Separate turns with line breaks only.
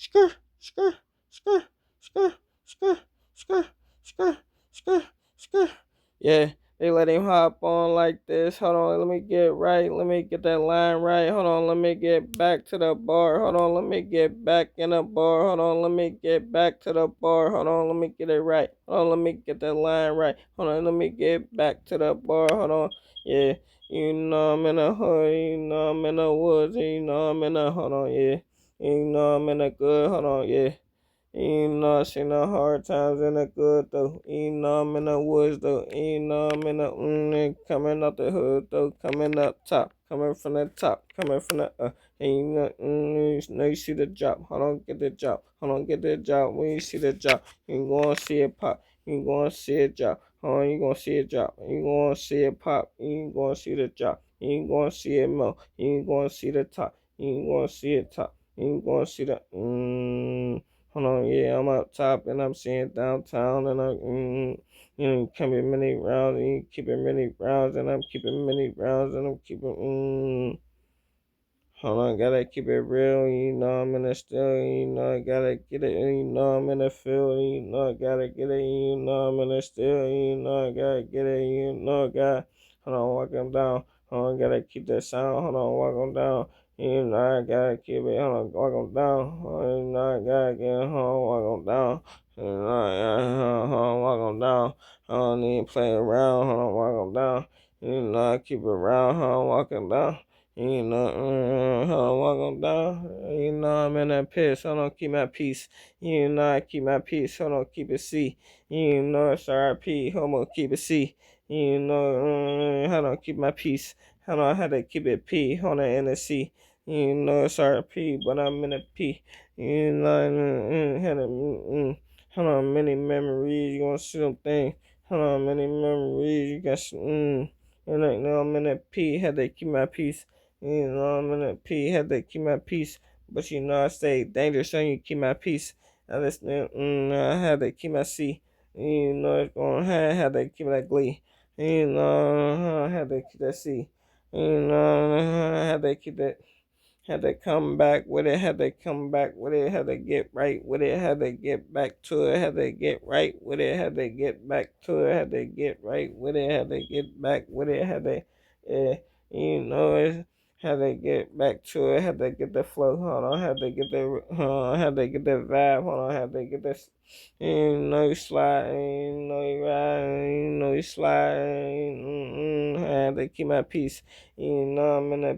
skr, skr, skr, skr, skr, skr, skr, skr, skr. Yeah, they let him hop on like this. Hold on, let me get right. Let me get that line right. Hold on, let me get back to the bar. Hold on, let me get back in the bar. Hold on, let me get back to the bar. Hold on, let me get it right. Hold on, let me get that line right. Hold on, let me get back to the bar. Hold on, yeah. You know I'm in the hood, you know I'm in the woods, you know I'm in the, hold on, yeah. You know I'm in the good, hold on, yeah. You know I seen the hard times and the good though. You know I'm in the woods though. You know I'm in the coming up the hood though. Coming up top. Coming from the top. Coming from the and you know you see the drop. Hold on, get the drop. Hold on, get the drop. When you see the drop, you gonna see it pop. You gonna see it drop. Hold on, you gonna see it drop. You gonna see it pop. You gonna see the drop. You gonna see it melt. You gonna see the top. You gonna see it top. You gonna see the hold on, yeah, I'm up top and I'm seeing downtown and keeping many rounds and you keeping many rounds and I'm keeping many rounds and I'm keeping. Hold on, gotta keep it real, you know I'm in the still, you know I gotta get it, you know I'm in the field, you know I gotta get it, you know I'm in the still, you know I gotta get it, you know I got, hold on, walk them down, hold on, gotta keep that sound, hold on, walk them down, you know I gotta keep it, hold on, walk them down, hold on, you know I gotta get it, hold on, walk them down, you know I gotta, hold on, walk them down, I don't need to play around, hold on, walk them down, you know I keep it around, hold on, walk them down. You know, hold on, walk on down. You know, I'm in that piss. Hold on, keep my peace. You know, I keep my peace. Hold on, keep it C. You know, it's RIP. Hold on, keep it C. You know, hold on, keep my peace. Hold on, I had to keep it P. Hold on, in the C. You know, it's RIP, but I'm in a P. You know, had a, hold on, many memories. You gonna see them things. Hold on, many memories. You got some, and like, no, I'm in a P. Had to keep my peace. You know, I'm in a P, had to keep my peace. But you know, I stay dangerous, so you keep my peace. I just, I had to keep my C. You know, it's going, I had to keep that glee. You know, I had to keep that C. You know, I had to keep that. Had to come back with it, had to come back with it, had to get right with it, had to get back to it, had to get right with it, had to get back to it, had to get right with it, had to get back with it, had to, you know, had to get back to it, had to get the flow, hold on, had to get the, had to get the vibe, hold on, had to get this, you know, you slide, you know, you ride, you know, you slide, had to keep my peace, you know, I'm in a